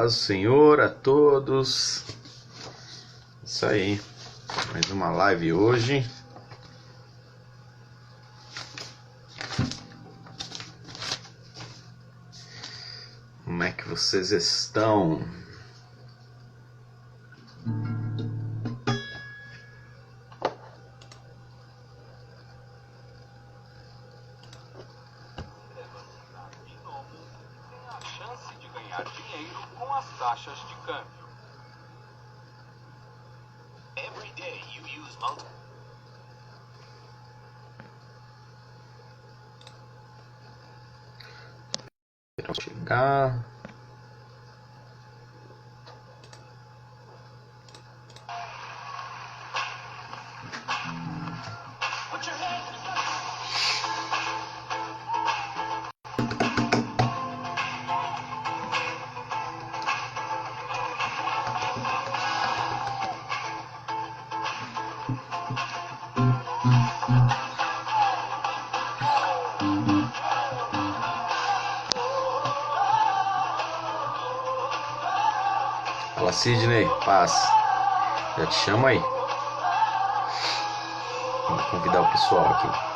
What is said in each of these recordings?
Paz do Senhor a todos. Isso aí. Mais uma live hoje. Como é que vocês estão? Taxas de câmbio. Every day you use multiple. Chegar. Fala, Sidney, paz. Já te chamo aí. Vou convidar o pessoal aqui.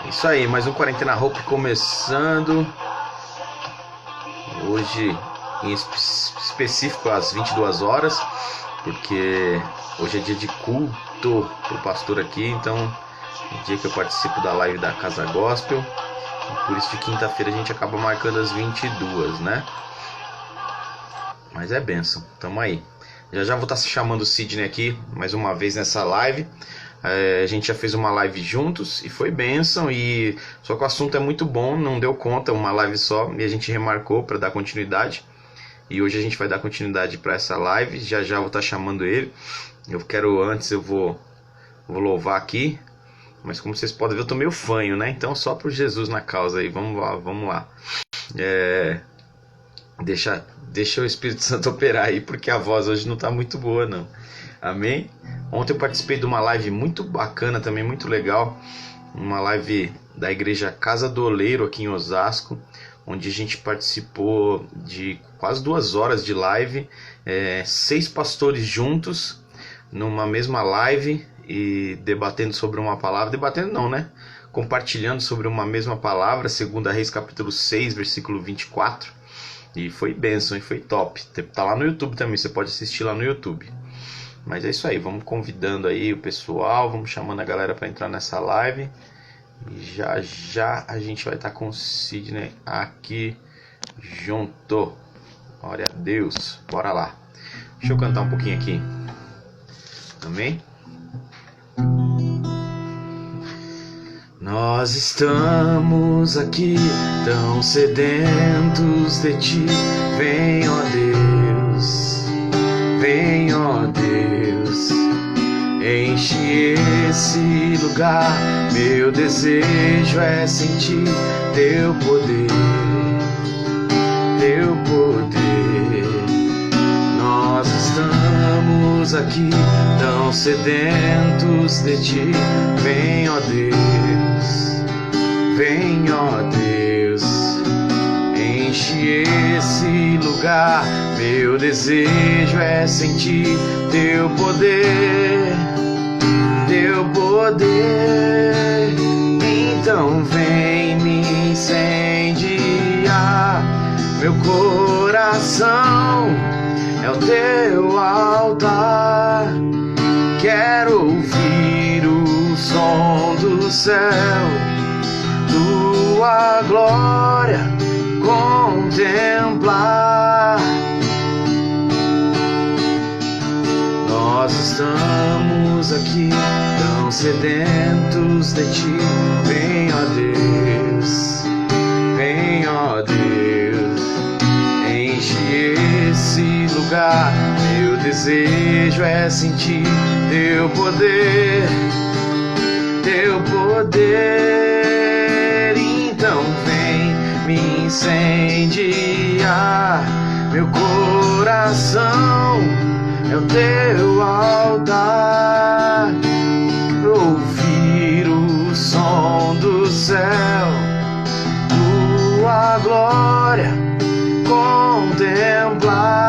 Isso aí, mais um Quarentena Hope começando. Hoje em específico às 22 horas, porque hoje é dia de culto pro pastor aqui, então é dia que eu participo da live da Casa Gospel. E por isso de quinta-feira a gente acaba marcando as 22, né? Mas é bênção, tamo aí. Já vou estar chamando o Sidney aqui mais uma vez nessa live. A gente já fez uma live juntos e foi bênção, só que o assunto é muito bom, não deu conta, uma live só, e a gente remarcou para dar continuidade. E hoje a gente vai dar continuidade para essa live, já vou estar chamando ele. Antes eu vou louvar aqui, mas como vocês podem ver eu tô meio fanho, né? Então só por Jesus na causa aí, vamos lá. Deixa o Espírito Santo operar aí, porque a voz hoje não tá muito boa não. Amém? Ontem eu participei de uma live muito bacana também, muito legal. Uma live da igreja Casa do Oleiro aqui em Osasco, onde a gente participou de quase 2 horas de live, 6 pastores juntos, numa mesma live e debatendo sobre uma palavra. Debatendo não, né? Compartilhando sobre uma mesma palavra, 2 Reis capítulo 6, versículo 24. E foi bênção, e foi top. Tá lá no YouTube também, você pode assistir lá no YouTube. Mas é isso aí, vamos convidando aí o pessoal, vamos chamando a galera para entrar nessa live. E já a gente vai estar com o Sidney aqui junto. Glória a Deus, bora lá. Deixa eu cantar um pouquinho aqui. Amém? Nós estamos aqui tão sedentos de ti. Vem, ó Deus, vem, ó Deus, enche esse lugar. Meu desejo é sentir teu poder, teu poder. Nós estamos aqui tão sedentos de ti. Vem, ó Deus, vem, ó Deus, enche esse lugar. Meu desejo é sentir teu poder, teu poder. Então vem me incendiar. Meu coração é o teu altar. Quero ouvir o som do céu, tua glória contemplar. Nós estamos aqui tão sedentos de ti. Vem, ó Deus, vem, ó Deus, enche esse lugar. Meu desejo é sentir teu poder, teu poder. Então vem me incendiar, meu coração é o teu altar. Ouvir o som do céu, tua glória contemplar.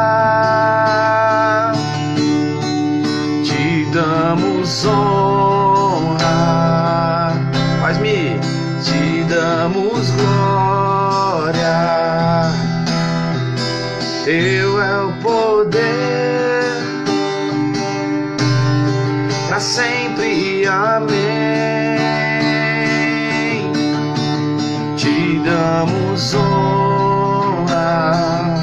Te damos honra, faz-me, te damos glória. Teu é o poder, pra sempre, amém. Te damos honra,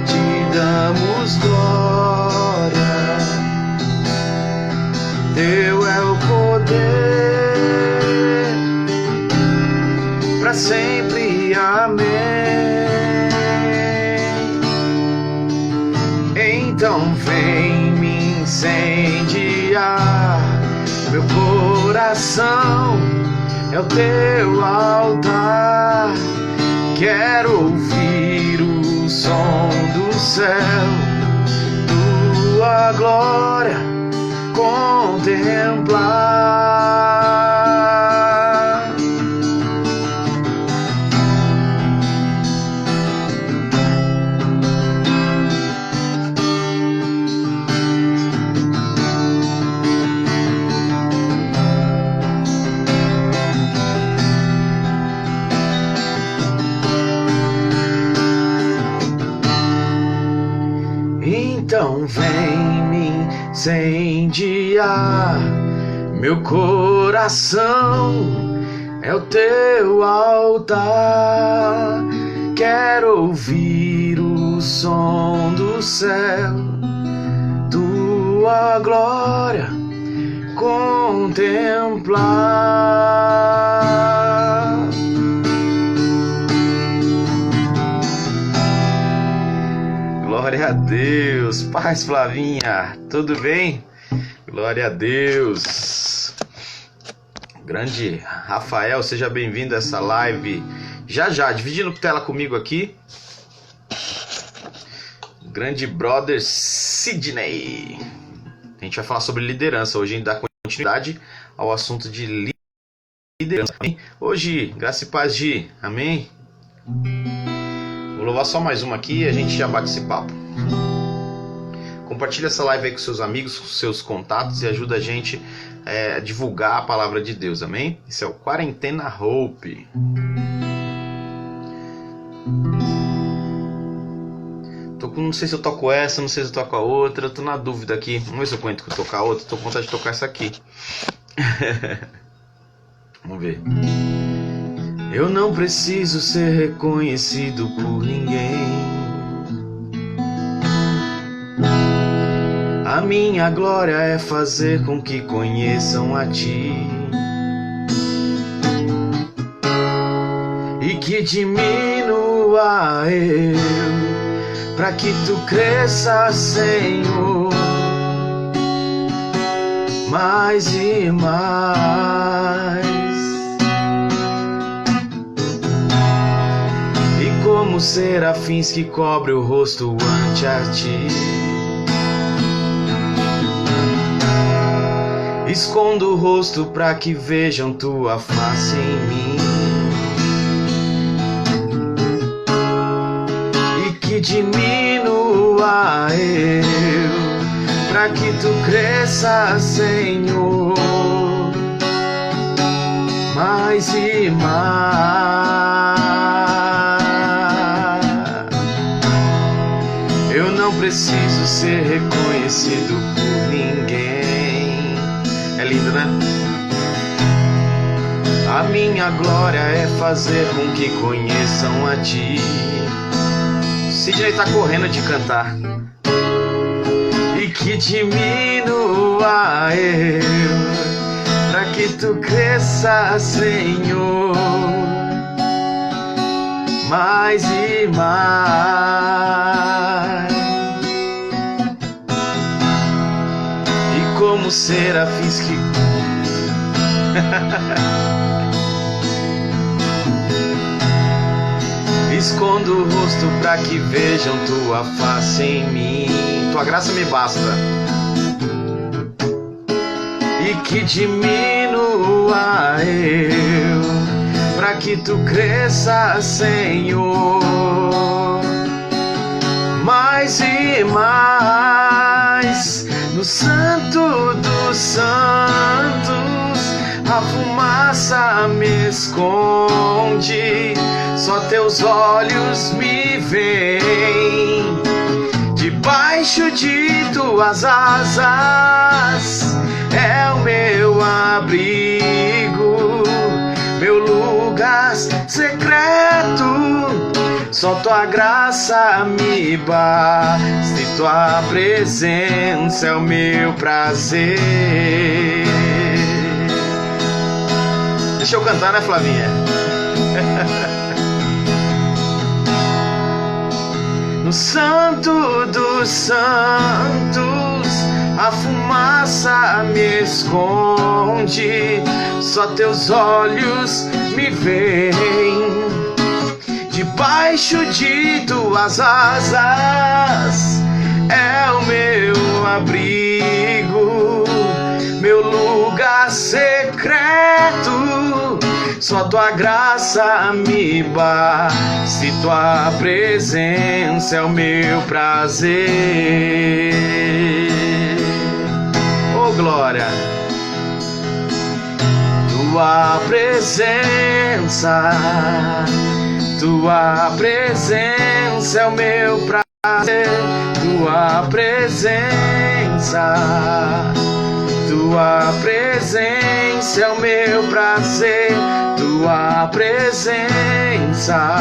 te damos glória. Teu é o poder, pra sempre, amém. Então vem me incendiar, meu coração é o teu altar. Quero ouvir o som do céu, tua glória contemplar. Então vem me incendiar, meu coração é o teu altar. Quero ouvir o som do céu, tua glória contemplar. Glória a Deus. Paz, Flavinha, tudo bem? Glória a Deus. Grande Rafael, seja bem-vindo a essa live. Já, dividindo tela comigo aqui. Grande brother Sidney. A gente vai falar sobre liderança. Hoje a gente dá continuidade ao assunto de liderança. Amém? Hoje, graça e paz, Gi. Amém? Vou louvar só mais uma aqui e a gente já bate esse papo. Compartilha essa live aí com seus amigos, com seus contatos e ajuda a gente a divulgar a palavra de Deus, amém? Esse é o Quarentena Hope. Não sei se eu toco essa, não sei se eu toco a outra, eu tô na dúvida aqui. Vamos ver se eu aguento tocar a outra, tô com vontade de tocar essa aqui. Vamos ver. Eu não preciso ser reconhecido por ninguém. A minha glória é fazer com que conheçam a Ti e que diminua eu, pra que Tu cresça, Senhor, mais e mais. E como serafins que cobre o rosto ante a Ti, escondo o rosto pra que vejam Tua face em mim, e que diminua eu, pra que Tu cresça, Senhor, mais e mais. Eu não preciso ser reconhecido por ninguém. É lindo, né? A minha glória é fazer com que conheçam a Ti. Sidney tá correndo de cantar. E que diminua eu, pra que Tu cresça, Senhor, mais e mais. E como serafins que Escondo o rosto pra que vejam tua face em mim. Tua graça me basta. E que diminua eu, pra que tu cresças, Senhor. Mais e mais, no Santo dos Santos, a fumaça me esconde, só teus olhos me veem. Debaixo de tuas asas é o meu abrigo, meu lugar secreto. Só tua graça me basta e tua presença é o meu prazer. Deixa eu cantar, né, Flavinha? No Santo dos Santos, a fumaça me esconde, só teus olhos me veem. Debaixo de tuas asas é o meu abrigo, meu lugar secreto. Só tua graça me basta e tua presença é o meu prazer. Oh, glória! Tua presença, tua presença é o meu prazer. Tua presença, tua presença é o meu prazer. Tua presença,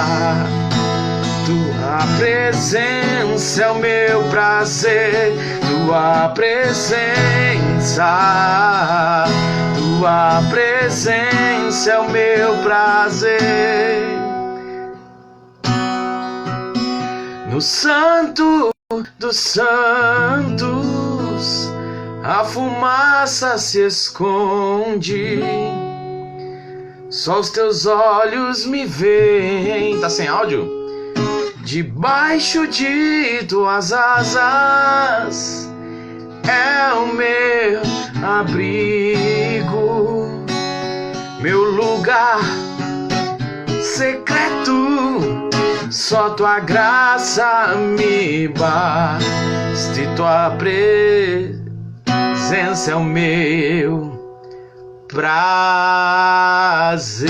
tua presença é o meu prazer. Tua presença, tua presença é o meu prazer. No Santo dos Santos, a fumaça se esconde, só os teus olhos me veem. Tá sem áudio? Debaixo de tuas asas é o meu abrigo, meu lugar secreto. Só tua graça me basta e tua presença é o meu prazer.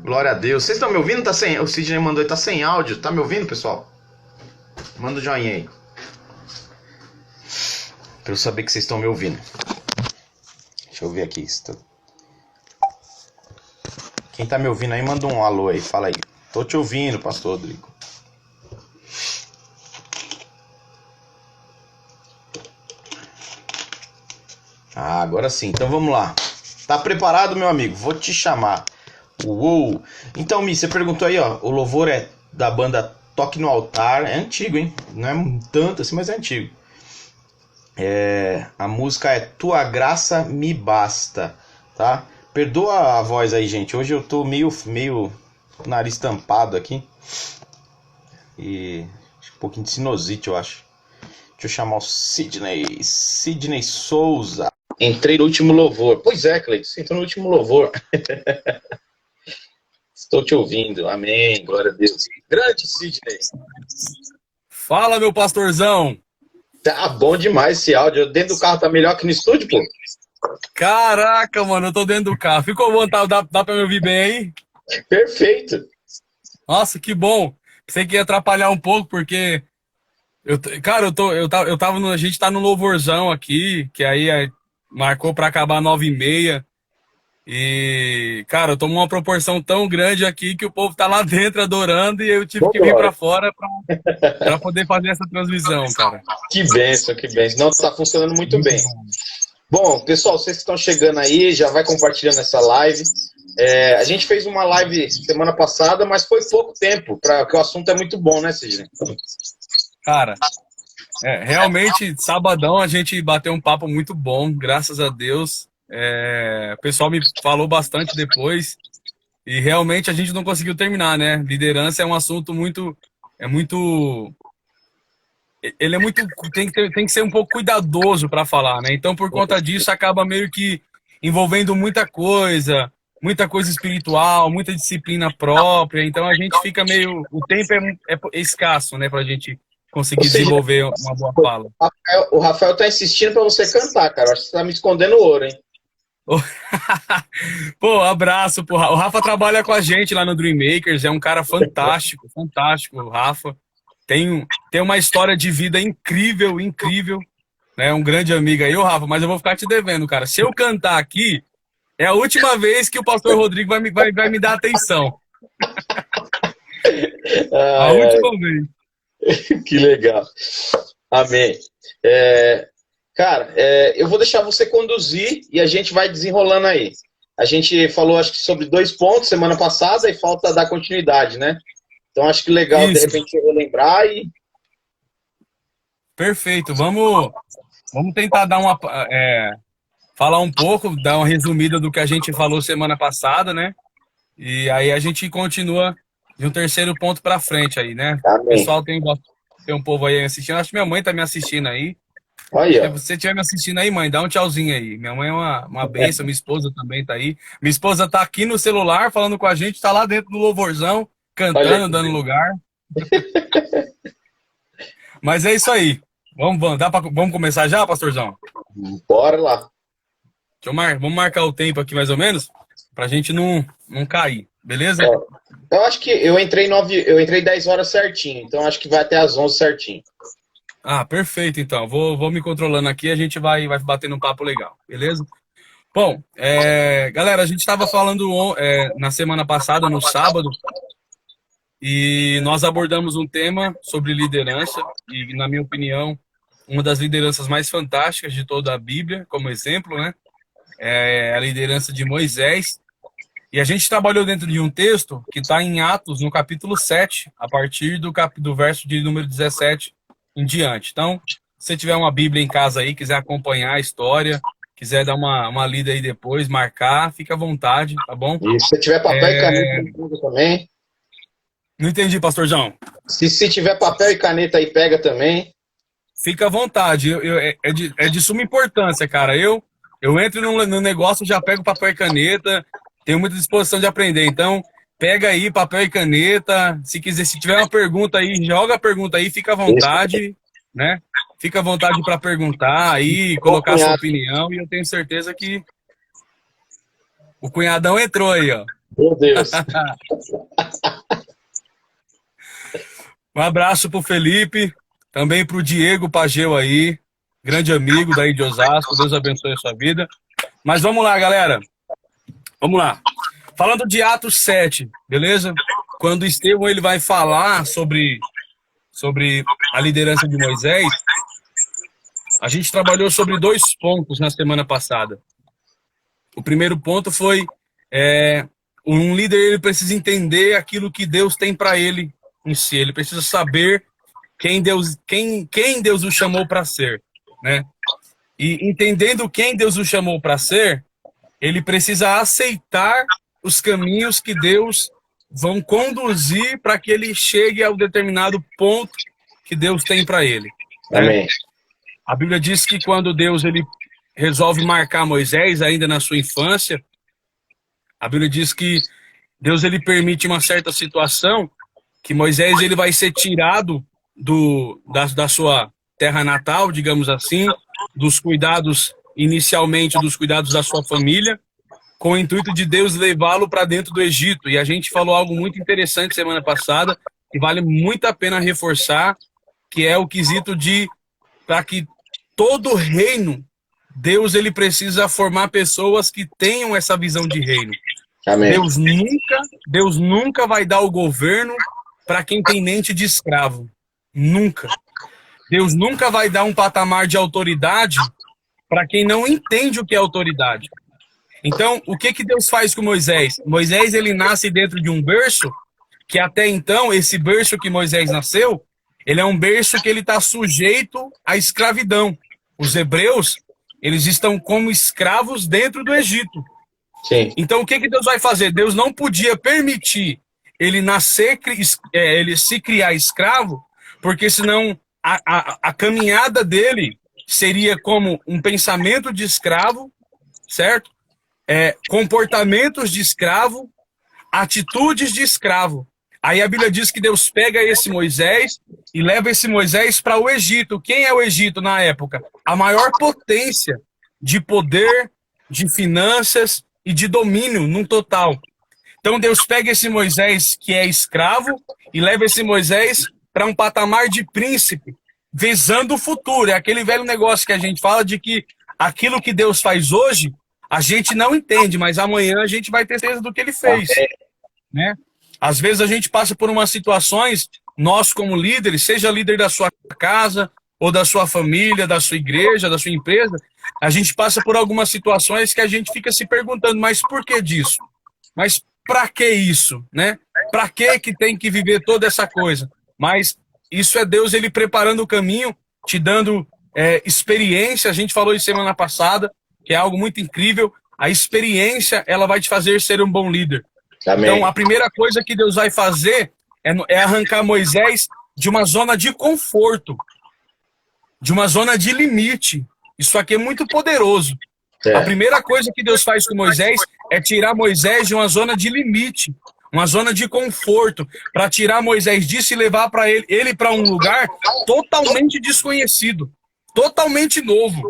Glória a Deus. Vocês estão me ouvindo? Tá sem... O Sidney mandou aí, tá sem áudio. Tá me ouvindo, pessoal? Manda um joinha aí, pra eu saber que vocês estão me ouvindo. Deixa eu ver aqui. Quem tá me ouvindo aí, manda um alô aí, fala aí. Tô te ouvindo, pastor Rodrigo. Ah, agora sim, então vamos lá. Tá preparado, meu amigo? Vou te chamar. Uou! Então, Mi, você perguntou aí, ó. O louvor é da banda Toque no Altar. É antigo, hein? Não é tanto assim, mas é antigo. A música é Tua Graça Me Basta, tá? Perdoa a voz aí, gente. Hoje eu tô meio nariz tampado aqui. E um pouquinho de sinusite, eu acho. Deixa eu chamar o Sidney Souza. Entrei no último louvor. Pois é, Cleiton, você entrou no último louvor. Estou te ouvindo. Amém. Glória a Deus. Grande Sidney. Fala, meu pastorzão. Tá bom demais esse áudio. Dentro do carro tá melhor que no estúdio, pô? Caraca, mano, eu tô dentro do carro. Ficou bom, dá pra me ouvir bem aí? Perfeito. Nossa, que bom. Pensei que ia atrapalhar um pouco, porque... a gente tá no louvorzão aqui, que aí marcou pra acabar 9h30. E, cara, eu tô numa proporção tão grande aqui que o povo tá lá dentro adorando e eu tive que vir pra fora pra poder fazer essa transmissão, cara. Que bênção, que bênção. Não, tá funcionando muito bem. Bom, pessoal, vocês que estão chegando aí, já vai compartilhando essa live. A gente fez uma live semana passada, mas foi pouco tempo, porque o assunto é muito bom, né, Sidney? Cara, Realmente, sabadão a gente bateu um papo muito bom, graças a Deus. O pessoal me falou bastante depois e realmente a gente não conseguiu terminar, né? Liderança é um assunto muito, é muito, ele é muito, tem que ser um pouco cuidadoso para falar, né? Então, por conta disso, acaba meio que envolvendo muita coisa espiritual, muita disciplina própria. Então, a gente fica meio, o tempo é escasso, né, para a gente Ou conseguir seja, desenvolver uma boa fala. o Rafael tá insistindo para você cantar, cara. Acho que você tá me escondendo ouro, hein? Pô, abraço, pô. O Rafa trabalha com a gente lá no Dreammakers, é um cara fantástico, fantástico, o Rafa. Tem uma história de vida incrível, incrível, né? Um grande amigo aí, ô Rafa, mas eu vou ficar te devendo, cara. Se eu cantar aqui, é a última vez que o pastor Rodrigo vai me dar atenção. A última vez. Que legal. Amém. Cara, eu vou deixar você conduzir e a gente vai desenrolando aí. A gente falou, acho que, sobre 2 pontos semana passada e falta dar continuidade, né? Então, acho que legal, Isso. de repente, eu lembrar e... Perfeito. Vamos tentar dar falar um pouco, dar uma resumida do que a gente falou semana passada, né? E aí a gente continua de um terceiro ponto para frente aí, né? Amém. O pessoal tem um povo aí assistindo. Acho que minha mãe tá me assistindo aí. Aí, ó. Se você estiver me assistindo aí, mãe, dá um tchauzinho aí. Minha mãe é uma bênção, minha esposa também tá aí. Minha esposa tá aqui no celular falando com a gente, tá lá dentro do louvorzão, cantando, dando lugar. Mas é isso aí. Vamos começar já, pastorzão? Bora lá. Vamos marcar o tempo aqui mais ou menos, pra gente não cair, beleza? Eu acho que eu entrei 10 horas certinho, então acho que vai até às 11 certinho. Ah, perfeito, então. Vou me controlando aqui e a gente vai batendo um papo legal, beleza? Bom, galera, a gente estava falando na semana passada, no sábado, e nós abordamos um tema sobre liderança, e, na minha opinião, uma das lideranças mais fantásticas de toda a Bíblia, como exemplo, né? É a liderança de Moisés. E a gente trabalhou dentro de um texto que está em Atos, no capítulo 7, a partir do verso de número 17 em diante. Então, se você tiver uma Bíblia em casa aí, quiser acompanhar a história, quiser dar uma lida aí depois, marcar, fica à vontade, tá bom? E se tiver papel e caneta, também. Não entendi, pastorzão. Se tiver papel e caneta aí, pega também. Fica à vontade. É de suma importância, cara. Eu entro no negócio, já pego papel e caneta, tenho muita disposição de aprender. Então, pega aí papel e caneta. Se tiver uma pergunta aí, joga a pergunta aí, fica à vontade, né? Fica à vontade para perguntar aí, colocar sua opinião. E eu tenho certeza que o cunhadão entrou aí, ó. Meu Deus. Um abraço pro Felipe, também pro Diego Pageu aí, grande amigo daí de Osasco. Deus abençoe a sua vida. Mas vamos lá, galera. Vamos lá. Falando de Atos 7, beleza? Quando Estevão ele vai falar sobre a liderança de Moisés, a gente trabalhou sobre 2 pontos na semana passada. O primeiro ponto foi um líder ele precisa entender aquilo que Deus tem para ele em si. Ele precisa saber quem Deus o chamou para ser, né? E entendendo quem Deus o chamou para ser, ele precisa aceitar os caminhos que Deus vão conduzir para que ele chegue ao determinado ponto que Deus tem para ele. Né? Amém. A Bíblia diz que quando Deus ele resolve marcar Moisés, ainda na sua infância, a Bíblia diz que Deus ele permite uma certa situação que Moisés ele vai ser tirado da sua terra natal, digamos assim, dos cuidados, inicialmente dos cuidados da sua família, com o intuito de Deus levá-lo para dentro do Egito. E a gente falou algo muito interessante semana passada, que vale muito a pena reforçar, que é o quesito para que todo reino, Deus ele precisa formar pessoas que tenham essa visão de reino. Amém. Deus nunca vai dar o governo para quem tem mente de escravo. Nunca. Deus nunca vai dar um patamar de autoridade para quem não entende o que é autoridade. Então, o que Deus faz com Moisés? Moisés, ele nasce dentro de um berço, que até então, esse berço que Moisés nasceu, ele é um berço que ele está sujeito à escravidão. Os hebreus, eles estão como escravos dentro do Egito. Sim. Então, o que Deus vai fazer? Deus não podia permitir ele nascer, ele se criar escravo, porque senão a caminhada dele seria como um pensamento de escravo, certo? Comportamentos de escravo, atitudes de escravo. Aí a Bíblia diz que Deus pega esse Moisés e leva esse Moisés para o Egito. Quem é o Egito na época? A maior potência de poder, de finanças e de domínio num total. Então Deus pega esse Moisés que é escravo e leva esse Moisés para um patamar de príncipe, visando o futuro. É aquele velho negócio que a gente fala de que aquilo que Deus faz hoje, a gente não entende, mas amanhã a gente vai ter certeza do que ele fez, né? Às vezes a gente passa por umas situações, nós como líderes, seja líder da sua casa, ou da sua família, da sua igreja, da sua empresa, a gente passa por algumas situações que a gente fica se perguntando, mas por que disso? Mas para que isso, né? Para que tem que viver toda essa coisa? Mas isso é Deus, ele preparando o caminho, te dando experiência. A gente falou isso semana passada, que é algo muito incrível. A experiência, ela vai te fazer ser um bom líder. Amém. Então, a primeira coisa que Deus vai fazer é arrancar Moisés de uma zona de conforto, de uma zona de limite. Isso aqui é muito poderoso. A primeira coisa que Deus faz com Moisés é tirar Moisés de uma zona de limite, uma zona de conforto, para tirar Moisés disso e levar para ele para um lugar totalmente desconhecido, totalmente novo.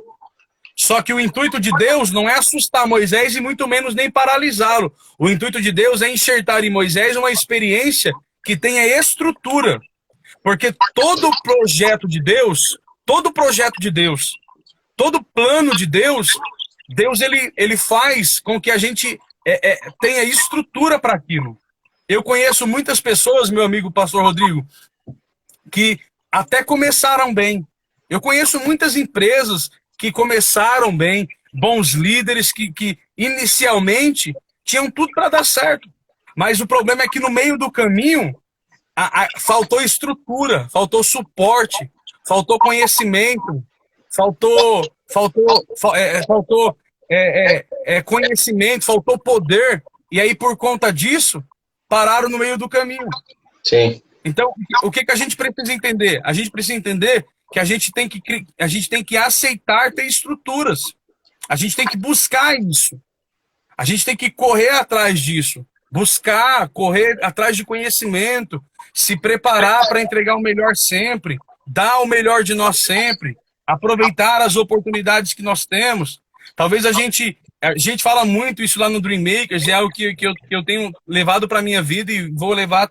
Só que o intuito de Deus não é assustar Moisés e muito menos nem paralisá-lo. O intuito de Deus é enxertar em Moisés uma experiência que tenha estrutura. Porque todo projeto de Deus, todo plano de Deus, Deus ele faz com que a gente tenha estrutura para aquilo. Eu conheço muitas pessoas, meu amigo pastor Rodrigo, que até começaram bem. Eu conheço muitas empresas que começaram bem, bons líderes que inicialmente tinham tudo para dar certo. Mas o problema é que no meio do caminho faltou estrutura, faltou suporte, faltou conhecimento, faltou conhecimento, faltou poder. E aí, por conta disso, pararam no meio do caminho. Sim. Então, o que a gente precisa entender? A gente precisa entender que a gente tem que aceitar ter estruturas. A gente tem que buscar isso. A gente tem que correr atrás disso. Buscar, correr atrás de conhecimento, se preparar para entregar o melhor sempre, dar o melhor de nós sempre, aproveitar as oportunidades que nós temos. Talvez a gente fala muito isso lá no Dream Makers, é algo que eu tenho levado para a minha vida e vou levar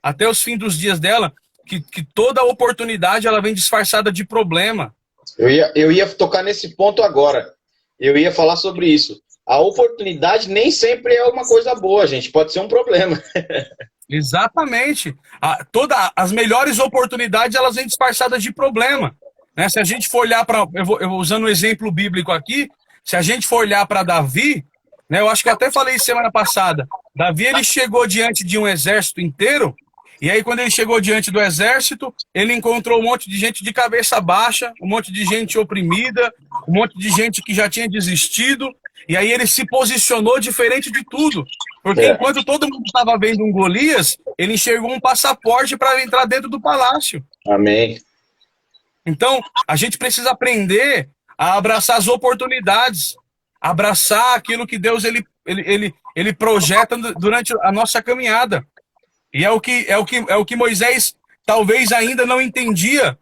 até os fins dos dias dela, que toda oportunidade ela vem disfarçada de problema. Eu ia tocar nesse ponto agora. Eu ia falar sobre isso. A oportunidade nem sempre é uma coisa boa, gente. Pode ser um problema. Exatamente. As melhores oportunidades elas vêm disfarçadas de problema. Né? Se a gente for olhar para... Eu vou usando um exemplo bíblico aqui. Se a gente for olhar para Davi, né, eu acho que eu até falei semana passada. Davi ele chegou diante de um exército inteiro. E aí, quando ele chegou diante do exército, ele encontrou um monte de gente de cabeça baixa, um monte de gente oprimida, um monte de gente que já tinha desistido. E aí ele se posicionou diferente de tudo. Porque enquanto todo mundo estava vendo um Golias, ele enxergou um passaporte para entrar dentro do palácio. Amém. Então, a gente precisa aprender a abraçar as oportunidades, abraçar aquilo que Deus ele projeta durante a nossa caminhada. E é o que Moisés talvez ainda não entendia.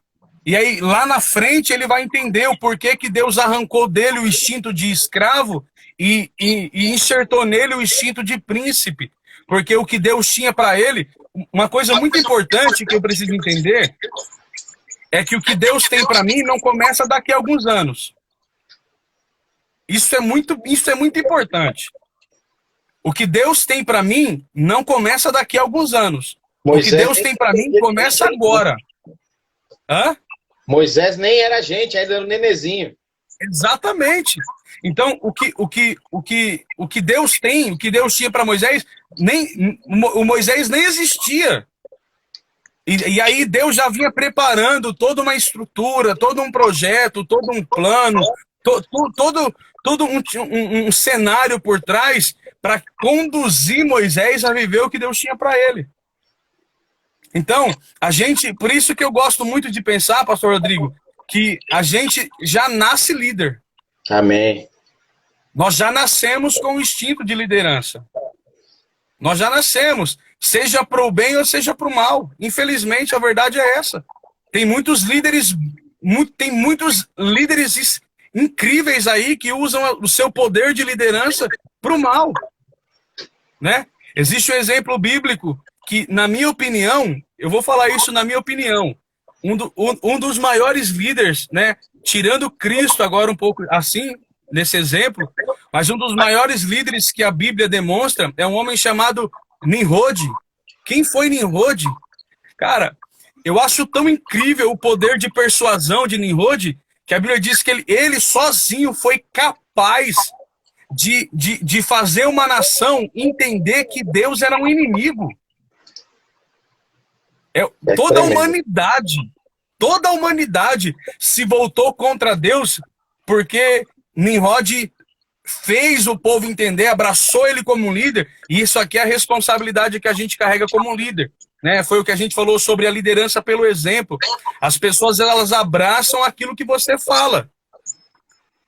E aí, lá na frente, ele vai entender o porquê que Deus arrancou dele o instinto de escravo e enxertou nele o instinto de príncipe. Porque o que Deus tinha para ele, uma coisa muito importante que eu preciso entender, é que o que Deus tem para mim não começa daqui a alguns anos. Isso é muito importante. O que Deus tem para mim não começa daqui a alguns anos. Moisés, o que Deus tem para mim começa agora. Hã? Moisés nem era gente, ainda era um nenezinho. Exatamente. Então, o que Deus tem, o que Deus tinha para Moisés, o Moisés nem existia. E aí Deus já vinha preparando toda uma estrutura, todo um projeto, todo um plano, todo um cenário por trás para conduzir Moisés a viver o que Deus tinha para ele. Então, por isso que eu gosto muito de pensar, pastor Rodrigo, que a gente já nasce líder. Amém. Nós já nascemos com o instinto de liderança. Nós já nascemos, seja para o bem ou seja para o mal. Infelizmente, a verdade é essa. Tem muitos líderes incríveis aí que usam o seu poder de liderança para o mal, né? Existe um exemplo bíblico que, na minha opinião, eu vou falar isso na minha opinião, um dos maiores líderes, né? Tirando Cristo agora um pouco assim, nesse exemplo, mas um dos maiores líderes que a Bíblia demonstra é um homem chamado Nimrod. Quem foi Nimrod? Cara, eu acho tão incrível o poder de persuasão de Nimrod, que a Bíblia diz que ele sozinho foi capaz de fazer uma nação entender que Deus era um inimigo. Toda a humanidade se voltou contra Deus porque Nimrod fez o povo entender, abraçou ele como líder, e isso aqui é a responsabilidade que a gente carrega como líder, né? Foi o que a gente falou sobre a liderança pelo exemplo. As pessoas, elas abraçam aquilo que você fala.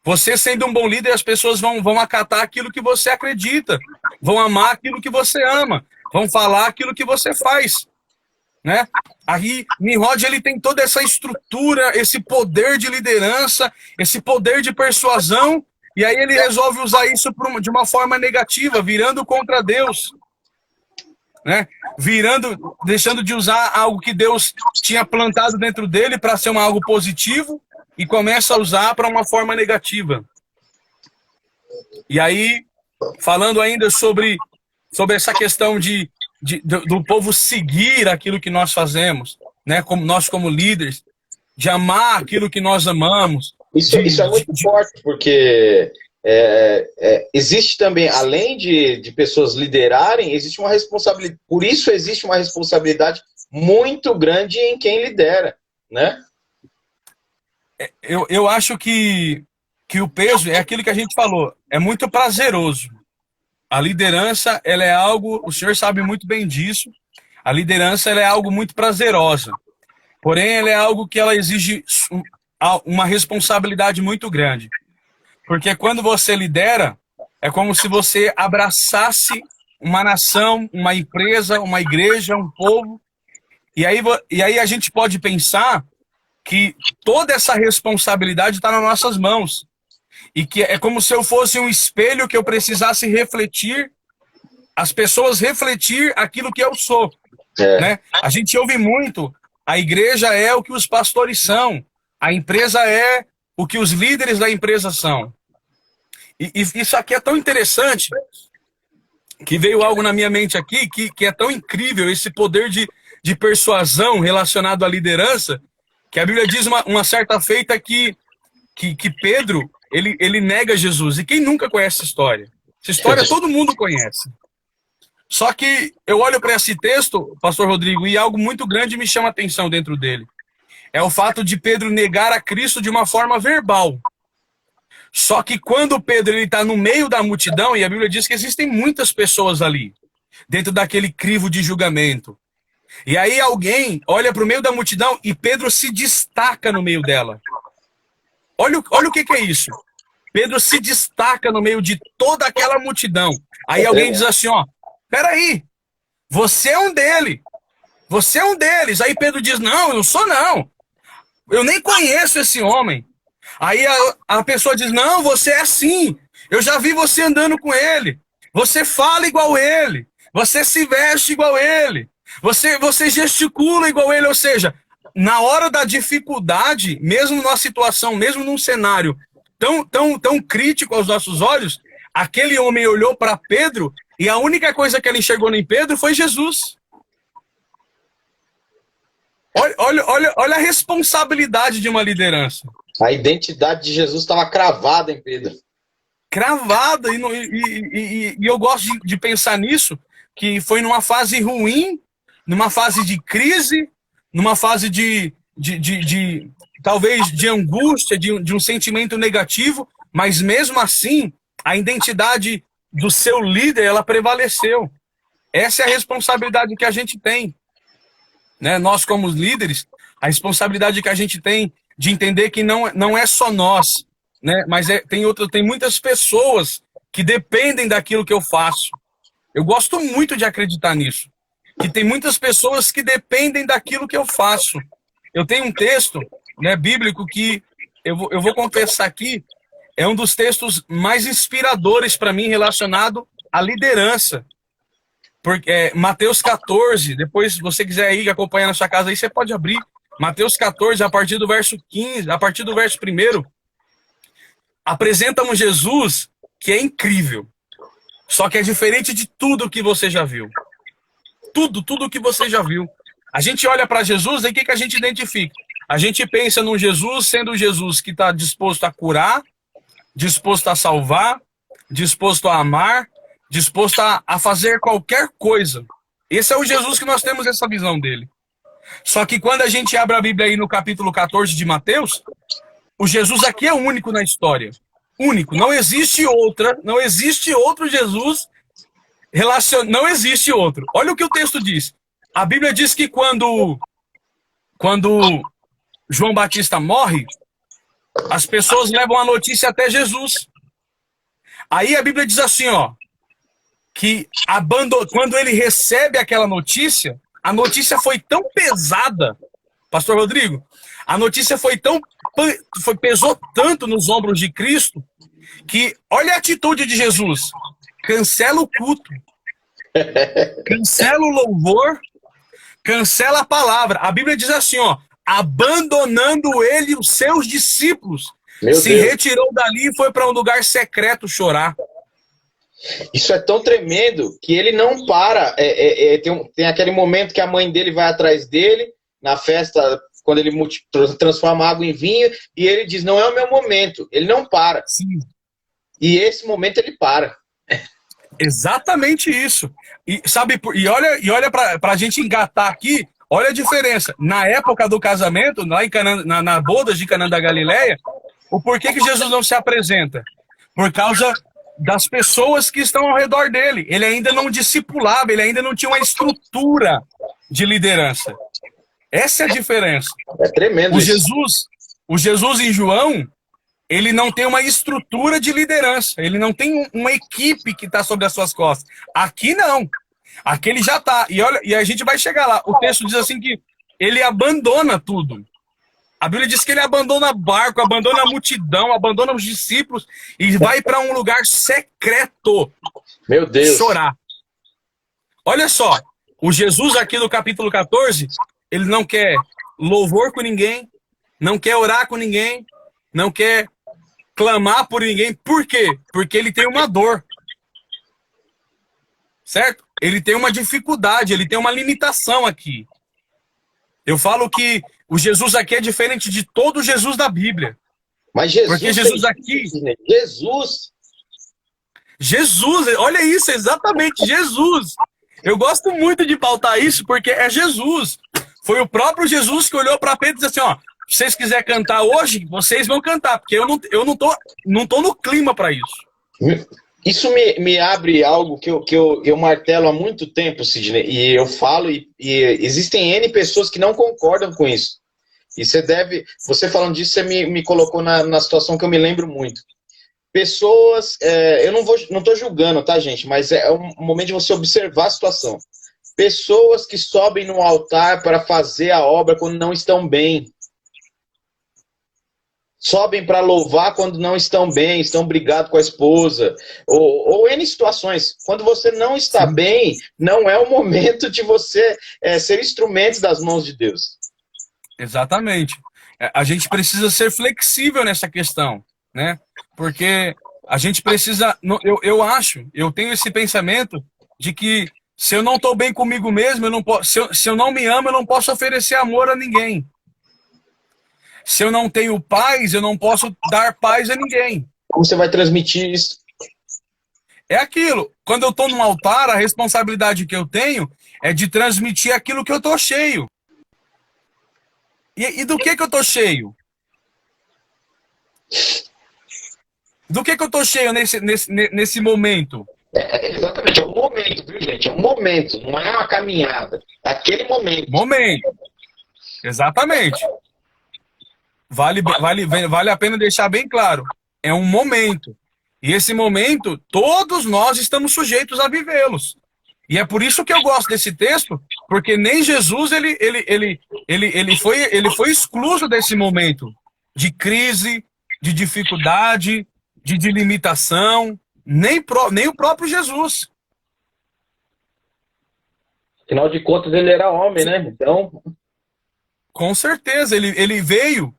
Você sendo um bom líder, as pessoas vão acatar aquilo que você acredita, vão amar aquilo que você ama, vão falar aquilo que você faz, né? Aí Nimrod, ele tem toda essa estrutura, esse poder de liderança, esse poder de persuasão, e aí ele resolve usar isso de uma forma negativa, virando contra Deus, né? Deixando de usar algo que Deus tinha plantado dentro dele para ser algo positivo, e começa a usar para uma forma negativa. E aí, falando ainda sobre essa questão do povo seguir aquilo que nós fazemos, né? Como líderes, de amar aquilo que nós amamos. Isso é muito forte, porque existe também, além de pessoas liderarem, existe uma responsabilidade. Por isso existe uma responsabilidade muito grande em quem lidera, né? Eu acho que o peso é aquilo que a gente falou, é muito prazeroso. A liderança, ela é algo, o senhor sabe muito bem disso, a liderança, ela é algo muito prazerosa. Porém, ela é algo que ela exige uma responsabilidade muito grande. Porque quando você lidera, é como se você abraçasse uma nação, uma empresa, uma igreja, um povo. E aí a gente pode pensar que toda essa responsabilidade está nas nossas mãos. E que é como se eu fosse um espelho que eu precisasse refletir, as pessoas refletir aquilo que eu sou. Né? A gente ouve muito, a igreja é o que os pastores são, a empresa é o que os líderes da empresa são. E isso aqui é tão interessante, que veio algo na minha mente aqui, que é tão incrível, esse poder de persuasão relacionado à liderança, que a Bíblia diz uma certa feita que Pedro, ele nega Jesus. E quem nunca conhece essa história? Essa história todo mundo conhece. Só que eu olho para esse texto, pastor Rodrigo, e algo muito grande me chama a atenção dentro dele. É o fato de Pedro negar a Cristo de uma forma verbal. Só que quando Pedro está no meio da multidão, e a Bíblia diz que existem muitas pessoas ali, dentro daquele crivo de julgamento. E aí alguém olha para o meio da multidão e Pedro se destaca no meio dela. Olha o que é isso. Pedro se destaca no meio de toda aquela multidão. Aí alguém diz assim, ó, peraí, você é um deles. Você é um deles. Aí Pedro diz, não, eu não sou não. Eu nem conheço esse homem. Aí a pessoa diz, não, você é assim. Eu já vi você andando com ele. Você fala igual ele. Você se veste igual ele. Você gesticula igual ele, ou seja, na hora da dificuldade, mesmo numa situação, mesmo num cenário tão crítico aos nossos olhos, aquele homem olhou para Pedro e a única coisa que ele enxergou em Pedro foi Jesus. Olha a responsabilidade de uma liderança. A identidade de Jesus estava cravada em Pedro. Cravada, e eu gosto de pensar nisso, que foi numa fase ruim, numa fase de crise, numa fase talvez de angústia, de um sentimento negativo, mas mesmo assim, a identidade do seu líder, ela prevaleceu. Essa é a responsabilidade que a gente tem, né? Nós, como líderes, a responsabilidade que a gente tem de entender que não é só nós, né? Mas tem muitas pessoas que dependem daquilo que eu faço. Eu gosto muito de acreditar nisso, que tem muitas pessoas que dependem daquilo que eu faço. Eu tenho um texto, né, bíblico que eu vou confessar aqui, é um dos textos mais inspiradores para mim relacionado à liderança. Porque Mateus 14, depois se você quiser ir acompanhar na sua casa aí, você pode abrir. Mateus 14, a partir do verso 15, a partir do verso 1, apresenta um Jesus que é incrível. Só que é diferente de tudo que você já viu. Tudo que você já viu. A gente olha para Jesus e o que a gente identifica? A gente pensa num Jesus sendo um Jesus que está disposto a curar, disposto a salvar, disposto a amar, disposto a fazer qualquer coisa. Esse é o Jesus que nós temos essa visão dele. Só que quando a gente abre a Bíblia aí no capítulo 14 de Mateus, o Jesus aqui é o único na história. Único. Não existe outro Jesus não existe outro. Olha o que o texto diz. A Bíblia diz que quando João Batista morre, as pessoas levam a notícia até Jesus. Aí a Bíblia diz assim, ó, que quando ele recebe aquela notícia, a notícia foi tão pesada, Pastor Rodrigo, a notícia pesou tanto nos ombros de Cristo, que olha a atitude de Jesus. Cancela o culto, cancela o louvor, cancela a palavra. A Bíblia diz assim, ó, abandonando ele os seus discípulos, se retirou dali e foi para um lugar secreto chorar. Isso é tão tremendo que ele não para. Tem aquele momento que a mãe dele vai atrás dele, na festa, quando ele transforma água em vinho, e ele diz, não é o meu momento. Ele não para. Sim. E esse momento ele para. Exatamente isso. E olha para a gente engatar aqui, olha a diferença. Na época do casamento, lá em na bodas de Caná da Galileia, o porquê que Jesus não se apresenta? Por causa das pessoas que estão ao redor dele. Ele ainda não discipulava, ele ainda não tinha uma estrutura de liderança. Essa é a diferença. É tremendo O Jesus em João, ele não tem uma estrutura de liderança. Ele não tem uma equipe que está sobre as suas costas. Aqui não. Aqui ele já está. E a gente vai chegar lá. O texto diz assim que ele abandona tudo. A Bíblia diz que ele abandona barco, abandona a multidão, abandona os discípulos e vai para um lugar secreto. Meu Deus. Chorar. Olha só. O Jesus aqui no capítulo 14, ele não quer louvor com ninguém, não quer orar com ninguém, não quer clamar por ninguém. Por quê? Porque ele tem uma dor. Certo? Ele tem uma dificuldade, ele tem uma limitação aqui. Eu falo que o Jesus aqui é diferente de todo o Jesus da Bíblia. Mas Jesus... Porque Jesus aqui... Jesus, olha isso, exatamente, Jesus. Eu gosto muito de pautar isso porque é Jesus. Foi o próprio Jesus que olhou para Pedro e disse assim, ó, se vocês quiserem cantar hoje, vocês vão cantar, porque eu não tô no clima para isso. Isso me abre algo que eu martelo há muito tempo, Sidney, e eu falo, e existem N pessoas que não concordam com isso. E você falando disso, você me colocou na situação que eu me lembro muito. Pessoas, eu não estou julgando, tá, gente? Mas é um momento de você observar a situação. Pessoas que sobem no altar para fazer a obra quando não estão bem. Sobem para louvar quando não estão bem, estão brigados com a esposa, ou N situações. Quando você não está bem, não é o momento de você ser instrumento das mãos de Deus. Exatamente. A gente precisa ser flexível nessa questão, né? Porque a gente precisa... Eu tenho esse pensamento de que se eu não estou bem comigo mesmo, eu não posso, se eu não me amo, eu não posso oferecer amor a ninguém. Se eu não tenho paz, eu não posso dar paz a ninguém. Como você vai transmitir isso? É aquilo. Quando eu estou no altar, a responsabilidade que eu tenho é de transmitir aquilo que eu estou cheio. E do que eu tô cheio? Do que eu tô cheio nesse momento? Exatamente, é um momento, viu, gente? É um momento, não é uma caminhada. É aquele momento. Momento. Exatamente. Vale a pena deixar bem claro. É um momento. E esse momento, todos nós estamos sujeitos a vivê-los. E é por isso que eu gosto desse texto, porque nem Jesus ele foi excluso desse momento de crise, de dificuldade, de limitação, nem o próprio Jesus. Afinal de contas, ele era homem, né? Então, Com certeza, ele veio.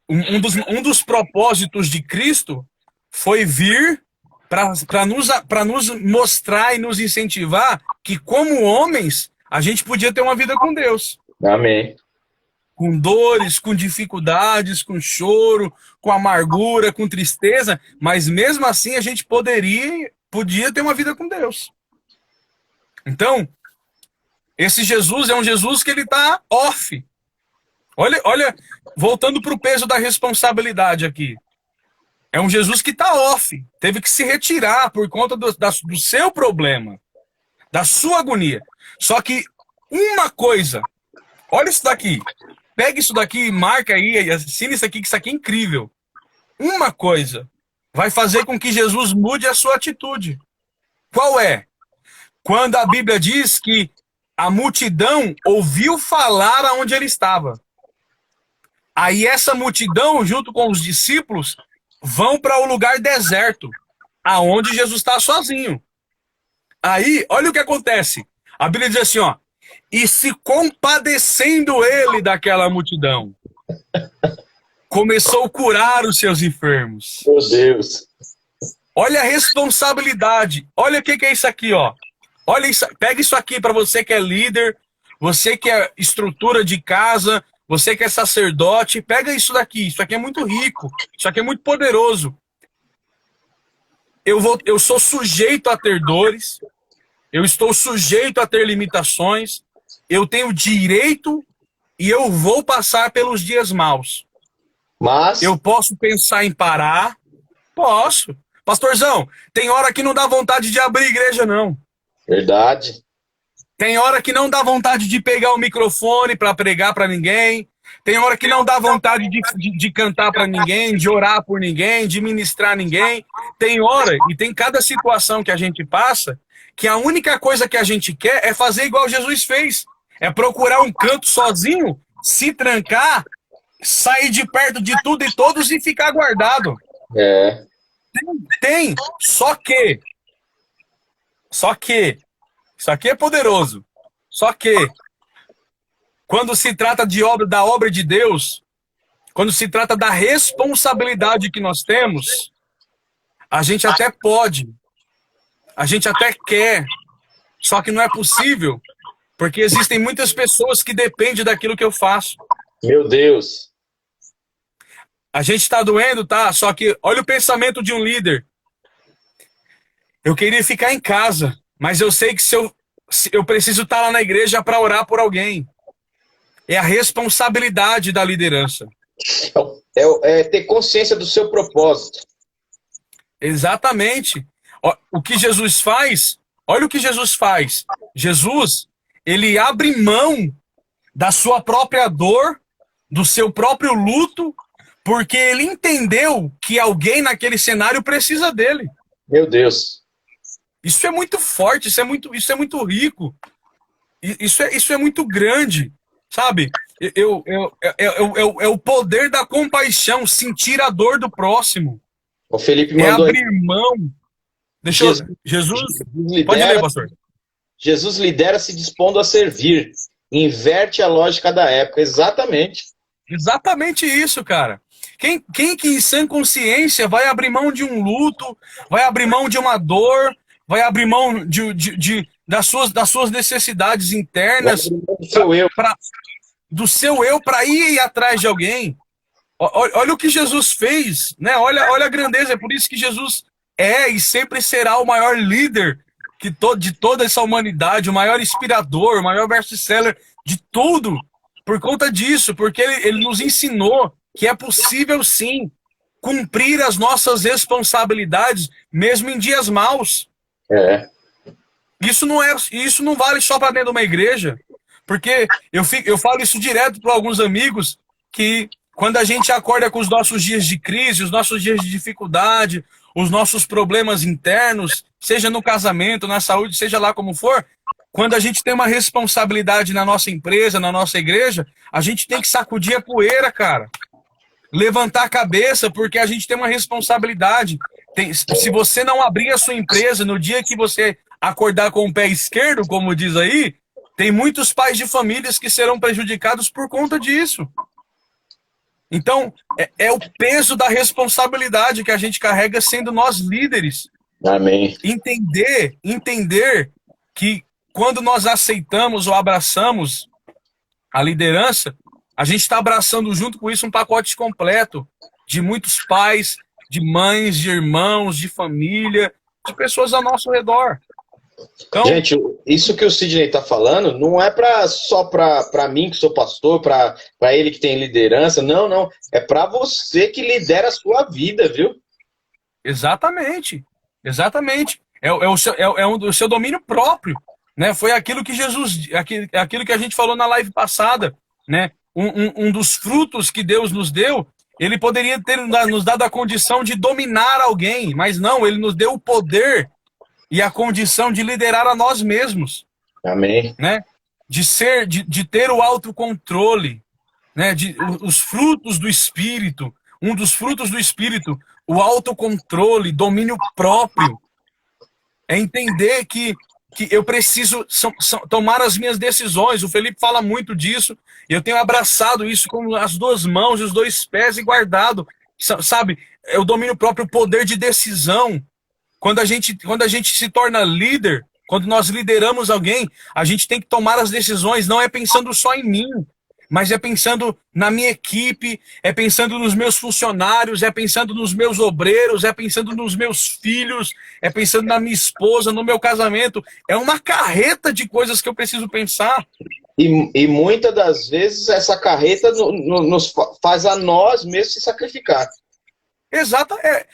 Um dos propósitos de Cristo foi vir para nos mostrar e nos incentivar que, como homens, a gente podia ter uma vida com Deus. amém. Com dores, com dificuldades, com choro, com amargura, com tristeza, mas mesmo assim a gente podia ter uma vida com Deus. Então, esse Jesus é um Jesus que ele está off. Olha, voltando para o peso da responsabilidade aqui. É um Jesus que está off. Teve que se retirar por conta do seu problema, da sua agonia. Só que uma coisa, olha isso daqui. Pega isso daqui, marca aí, assina isso aqui, que isso aqui é incrível. Uma coisa vai fazer com que Jesus mude a sua atitude. Qual é? Quando a Bíblia diz que a multidão ouviu falar aonde ele estava. Aí essa multidão, junto com os discípulos, vão para o lugar deserto, aonde Jesus está sozinho. Aí, olha o que acontece. A Bíblia diz assim, ó, e se compadecendo ele daquela multidão, começou a curar os seus enfermos. Meu Deus. Olha a responsabilidade. Olha o que é isso aqui, ó. Olha isso, pega isso aqui para você que é líder, você que é estrutura de casa, você que é sacerdote, pega isso daqui. Isso aqui é muito rico, isso aqui é muito poderoso. Eu sou sujeito a ter dores, eu estou sujeito a ter limitações, eu tenho direito e eu vou passar pelos dias maus. Mas, Eu posso pensar em parar? Posso. Pastorzão, tem hora que não dá vontade de abrir igreja, não. verdade. Tem hora que não dá vontade de pegar o microfone para pregar para ninguém. Tem hora que não dá vontade de cantar para ninguém, de orar por ninguém, de ministrar ninguém. Tem hora, e tem cada situação que a gente passa, que a única coisa que a gente quer é fazer igual Jesus fez. É procurar um canto sozinho, se trancar, sair de perto de tudo e todos e ficar guardado. É. Tem, só que, isso aqui é poderoso. Só que, quando se trata da obra de Deus, quando se trata da responsabilidade que nós temos, a gente até pode, a gente até quer, só que não é possível, porque existem muitas pessoas que dependem daquilo que eu faço. Meu Deus. A gente está doendo, tá? Só que olha o pensamento de um líder. Eu queria ficar em casa, mas eu sei que se eu preciso estar lá na igreja para orar por alguém. É a responsabilidade da liderança. É ter consciência do seu propósito. Exatamente. O que Jesus faz, olha o que Jesus faz. Jesus, ele abre mão da sua própria dor, do seu próprio luto, porque ele entendeu que alguém naquele cenário precisa dele. Meu Deus. Isso é muito forte, isso é muito rico. Isso é muito grande, sabe? É o poder da compaixão, sentir a dor do próximo. O Felipe É mandou abrir mão. Jesus pode ler, pastor. Jesus lidera se dispondo a servir. Inverte a lógica da época. Exatamente. Exatamente isso, cara. Quem que em sã consciência vai abrir mão de um luto, vai abrir mão de uma dor, vai abrir mão das suas necessidades internas, do seu eu para ir atrás de alguém? Olha o que Jesus fez, né? Olha a grandeza, é por isso que Jesus é e sempre será o maior líder de toda essa humanidade, o maior inspirador, o maior best-seller de tudo. por conta disso, porque ele nos ensinou que é possível sim cumprir as nossas responsabilidades, mesmo em dias maus. É. Isso não vale só para dentro de uma igreja, porque eu falo isso direto para alguns amigos, que quando a gente acorda com os nossos dias de crise, os nossos dias de dificuldade, os nossos problemas internos, seja no casamento, na saúde, seja lá como for, quando a gente tem uma responsabilidade na nossa empresa, na nossa igreja, a gente tem que sacudir a poeira, cara. Levantar a cabeça, porque a gente tem uma responsabilidade. Se você não abrir a sua empresa no dia que você acordar com o pé esquerdo, como diz aí, tem muitos pais de famílias que serão prejudicados por conta disso. Então, é o peso da responsabilidade que a gente carrega sendo nós líderes. Amém. Entender que quando nós aceitamos ou abraçamos a liderança, a gente está abraçando junto com isso um pacote completo de muitos pais, de mães, de irmãos, de família, de pessoas ao nosso redor. Então, gente, isso que o Sidney está falando não é só para mim que sou pastor, para ele que tem liderança, não. É para você que lidera a sua vida, viu? Exatamente. É o seu domínio próprio, né? Foi aquilo que aquilo que a gente falou na live passada, né? Um dos frutos que Deus nos deu, ele poderia ter nos dado a condição de dominar alguém, mas não, ele nos deu o poder e a condição de liderar a nós mesmos. Amém. Né? De ter o autocontrole, né? Os frutos do Espírito, um dos frutos do Espírito, o autocontrole, domínio próprio, é entender que eu preciso tomar as minhas decisões. O Felipe fala muito disso, e eu tenho abraçado isso com as duas mãos e os dois pés e guardado, sabe? É o domínio próprio, o poder de decisão. Quando a gente se torna líder, quando nós lideramos alguém, a gente tem que tomar as decisões, não é pensando só em mim, mas é pensando na minha equipe, é pensando nos meus funcionários, é pensando nos meus obreiros, é pensando nos meus filhos, é pensando na minha esposa, no meu casamento. É uma carreta de coisas que eu preciso pensar. E muitas das vezes essa carreta nos faz a nós mesmos se sacrificar. Exato, é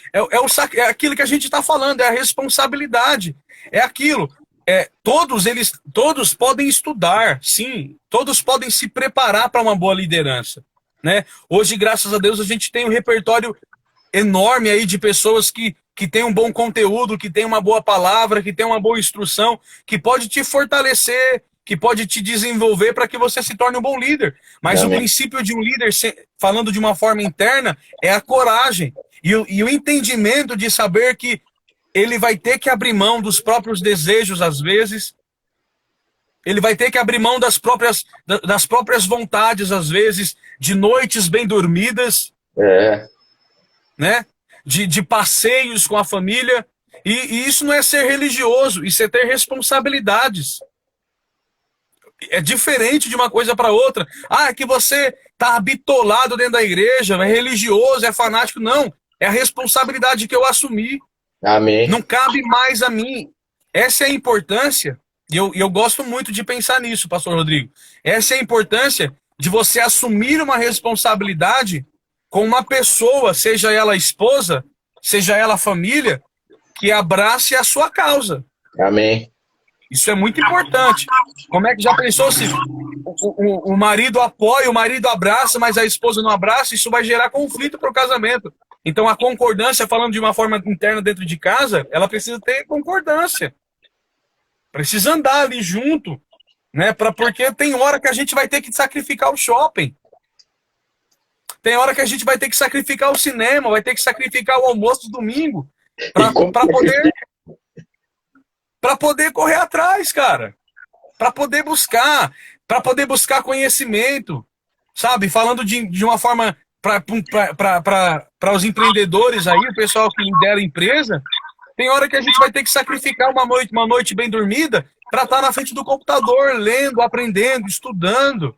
aquilo que a gente está falando, é a responsabilidade, é aquilo. Todos podem estudar, sim, todos podem se preparar para uma boa liderança, né? Hoje, graças a Deus, a gente tem um repertório enorme aí de pessoas que têm um bom conteúdo, que têm uma boa palavra, que têm uma boa instrução, que pode te fortalecer, que pode te desenvolver para que você se torne um bom líder. Mas Amém. O princípio de um líder, falando de uma forma interna, é a coragem e o entendimento de saber que ele vai ter que abrir mão dos próprios desejos, às vezes. Ele vai ter que abrir mão das próprias vontades, às vezes, de noites bem dormidas, né? De passeios com a família. E isso não é ser religioso, isso é ter responsabilidades. É diferente de uma coisa para outra. É que você está habitolado dentro da igreja, é religioso, é fanático. Não, é a responsabilidade que eu assumi. Amém. Não cabe mais a mim. Essa é a importância, e eu gosto muito de pensar nisso, pastor Rodrigo. Essa é a importância de você assumir uma responsabilidade com uma pessoa, seja ela esposa, seja ela família, que abrace a sua causa. Amém. Isso é muito importante. Como é que já pensou se o marido apoia, o marido abraça, mas a esposa não abraça? Isso vai gerar conflito para o casamento. Então a concordância, falando de uma forma interna dentro de casa, ela precisa ter concordância. Precisa andar ali junto, né? Porque tem hora que a gente vai ter que sacrificar o shopping. Tem hora que a gente vai ter que sacrificar o cinema, vai ter que sacrificar o almoço do domingo para poder correr atrás, cara. Para poder buscar conhecimento, sabe? Falando de uma forma para os empreendedores aí, o pessoal que lidera a empresa, tem hora que a gente vai ter que sacrificar uma noite bem dormida para estar na frente do computador, lendo, aprendendo, estudando,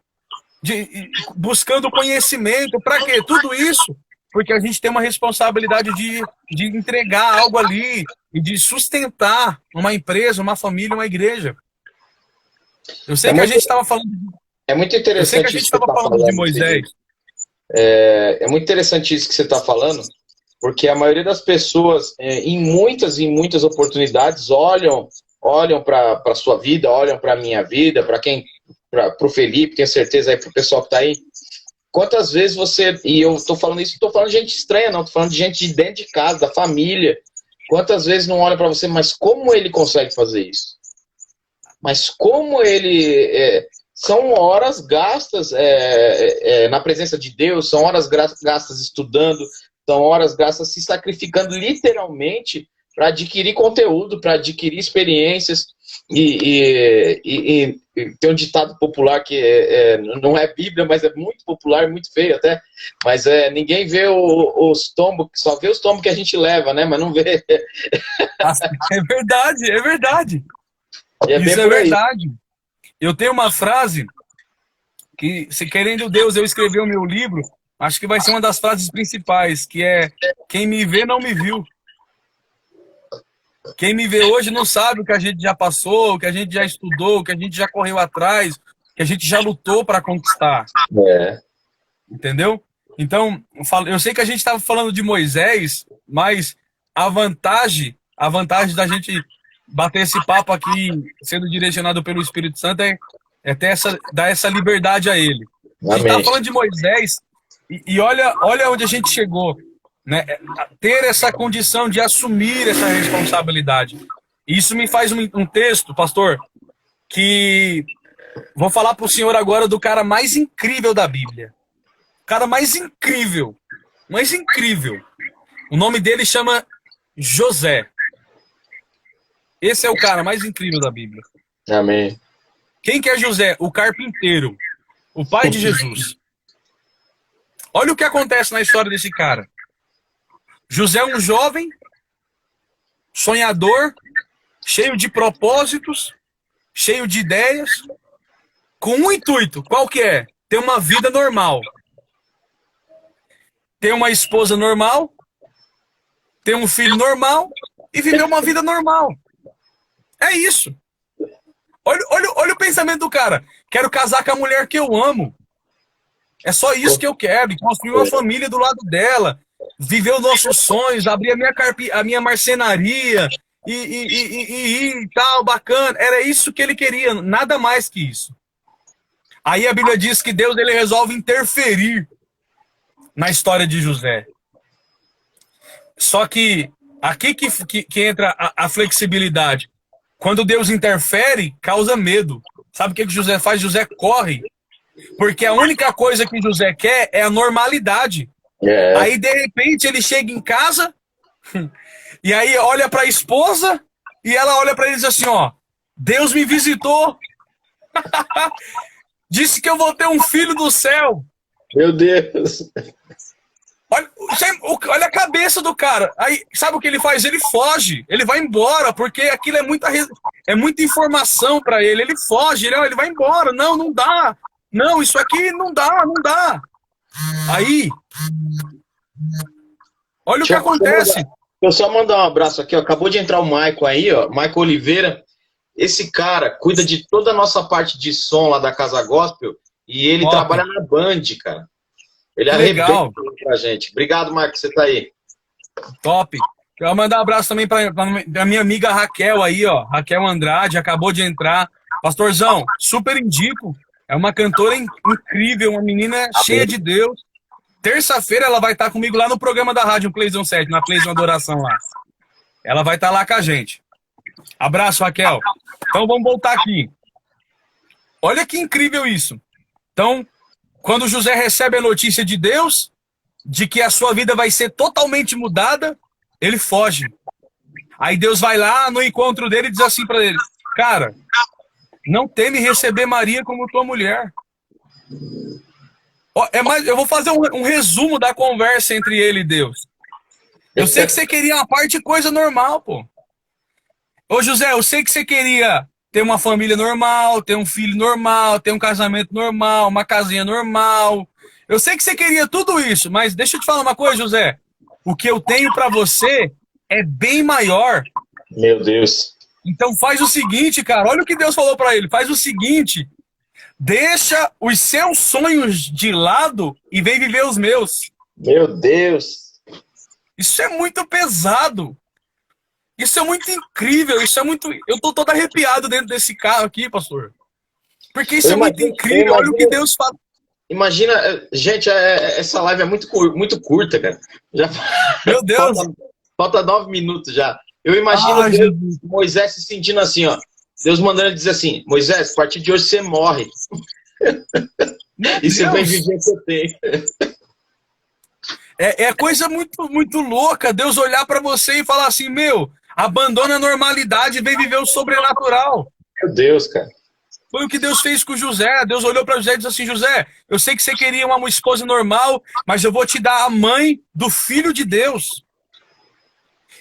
buscando conhecimento. Para quê? Tudo isso porque a gente tem uma responsabilidade de entregar algo ali e de sustentar uma empresa, uma família, uma igreja. Eu sei que a gente estava falando É muito Eu sei que a interessante gente isso que você estava está falando de falando, Moisés. Felipe. É muito interessante isso que você está falando, porque a maioria das pessoas, em muitas oportunidades, olham para a sua vida, olham para a minha vida, para o Felipe, tenho certeza aí para o pessoal que está aí. Quantas vezes você, e eu estou falando isso, não estou falando de gente estranha, não, estou falando de gente de dentro de casa, da família. Quantas vezes não olha para você, mas como ele consegue fazer isso? Mas como ele. São horas gastas na presença de Deus, são horas gastas estudando, são horas gastas se sacrificando literalmente para adquirir conteúdo, para adquirir experiências. E tem um ditado popular que não é Bíblia, mas é muito popular, muito feio até. Mas ninguém vê os tombos, só vê os tombos que a gente leva, né? Mas não vê. É verdade, é verdade. E é Isso bem é por aí. verdade. Eu tenho uma frase que, se querendo Deus, eu escrevi o meu livro, acho que vai ser uma das frases principais, que é: quem me vê não me viu. Quem me vê hoje não sabe o que a gente já passou, o que a gente já estudou, o que a gente já correu atrás, o que a gente já lutou para conquistar. É. Entendeu? Então, eu sei que a gente estava falando de Moisés, mas a vantagem da gente bater esse papo aqui, sendo direcionado pelo Espírito Santo, é dar essa liberdade a ele. A gente estava Amém. falando de Moisés e olha onde a gente chegou, né? Ter essa condição de assumir essa responsabilidade. Isso me faz um texto, pastor, que vou falar para o senhor agora do cara mais incrível da Bíblia. O cara mais incrível. O nome dele chama José. Esse é o cara mais incrível da Bíblia. Amém. Quem que é José? O carpinteiro. O pai de Jesus. Olha o que acontece na história desse cara. José é um jovem, sonhador, cheio de propósitos, cheio de ideias, com um intuito. Qual que é? Ter uma vida normal. Ter uma esposa normal, ter um filho normal e viver uma vida normal. É isso. Olha o pensamento do cara. Quero casar com a mulher que eu amo. É só isso que eu quero. E construir uma família do lado dela. Viver os nossos sonhos. Abrir a minha marcenaria. E tal, bacana. Era isso que ele queria. Nada mais que isso. Aí a Bíblia diz que Deus ele resolve interferir na história de José. Só que aqui que entra a flexibilidade. Quando Deus interfere, causa medo. Sabe o que José faz? José corre. Porque a única coisa que José quer é a normalidade. Aí, de repente, ele chega em casa e aí olha para a esposa e ela olha para ele e diz assim, ó, Deus me visitou. Disse que eu vou ter um filho do céu. Meu Deus. Olha a cabeça do cara. Aí, sabe o que ele faz? Ele foge. Ele vai embora, porque aquilo é muita informação para ele. Ele foge, ele vai embora. Não dá. Não, isso aqui não dá. Aí, olha o que acontece. Deixa eu só mandar um abraço aqui, ó. Acabou de entrar o Maico aí, ó. Maico Oliveira. Esse cara cuida de toda a nossa parte de som lá da Casa Gospel e ele trabalha na Band, cara. Ele arrebenta pra gente. Obrigado, Marcos, você tá aí. Top. Quero mandar um abraço também pra minha amiga Raquel aí, ó. Raquel Andrade, acabou de entrar. Pastorzão, super indico. É uma cantora incrível, uma menina cheia de Deus. Terça-feira ela vai estar comigo lá no programa da rádio, no Playzone 7, na Playzone Adoração lá. Ela vai estar lá com a gente. Abraço, Raquel. Então vamos voltar aqui. Olha que incrível isso. Então, quando José recebe a notícia de Deus, de que a sua vida vai ser totalmente mudada, ele foge. Aí Deus vai lá no encontro dele e diz assim para ele, cara, não teme receber Maria como tua mulher. Eu vou fazer um resumo da conversa entre ele e Deus. Eu sei que você queria uma parte de coisa normal, pô. Ô José, eu sei que você queria ter uma família normal, ter um filho normal, ter um casamento normal, uma casinha normal. Eu sei que você queria tudo isso, mas deixa eu te falar uma coisa, José. O que eu tenho para você é bem maior. Meu Deus. Então faz o seguinte, cara. Olha o que Deus falou para ele. Faz o seguinte. Deixa os seus sonhos de lado e vem viver os meus. Meu Deus. Isso é muito pesado. Isso é muito incrível. Isso é muito. Eu tô todo arrepiado dentro desse carro aqui, pastor. Porque isso é muito incrível. Olha o que Deus faz. Imagina, gente, essa live é muito curta, cara. Já Meu Deus. falta 9 minutos já. Eu imagino Moisés se sentindo assim, ó. Deus mandando ele dizer assim: Moisés, a partir de hoje você morre. E você vai viver o que você tem. É coisa muito, muito louca Deus olhar para você e falar assim: meu, abandona a normalidade e vem viver o sobrenatural. Meu Deus, cara. Foi o que Deus fez com José. Deus olhou para José e disse assim: José, eu sei que você queria uma esposa normal, mas eu vou te dar a mãe do filho de Deus.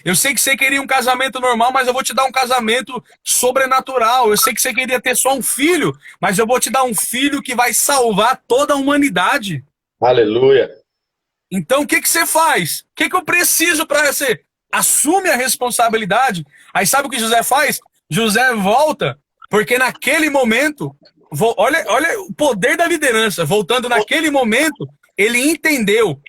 Eu sei que você queria um casamento normal, mas eu vou te dar um casamento sobrenatural. Eu sei que você queria ter só um filho, mas eu vou te dar um filho que vai salvar toda a humanidade. Aleluia. Então, o que você faz? O que eu preciso para você? Assume a responsabilidade. Aí sabe o que José faz? José volta, porque naquele momento, olha o poder da liderança. Voltando naquele momento, ele entendeu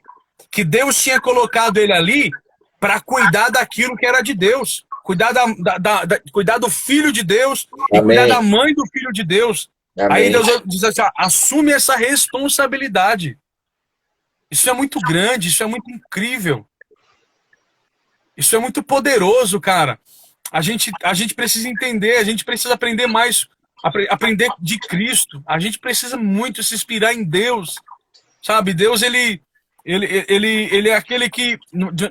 que Deus tinha colocado ele ali para cuidar daquilo que era de Deus. Cuidar do filho de Deus. E Amém. cuidar da mãe do filho de Deus. Amém. Aí Deus diz assim: assume essa responsabilidade. Isso é muito grande, isso é muito incrível. Isso é muito poderoso, cara. A gente precisa entender, a gente precisa aprender mais, aprender de Cristo. A gente precisa muito se inspirar em Deus. Sabe, Deus, ele é aquele que,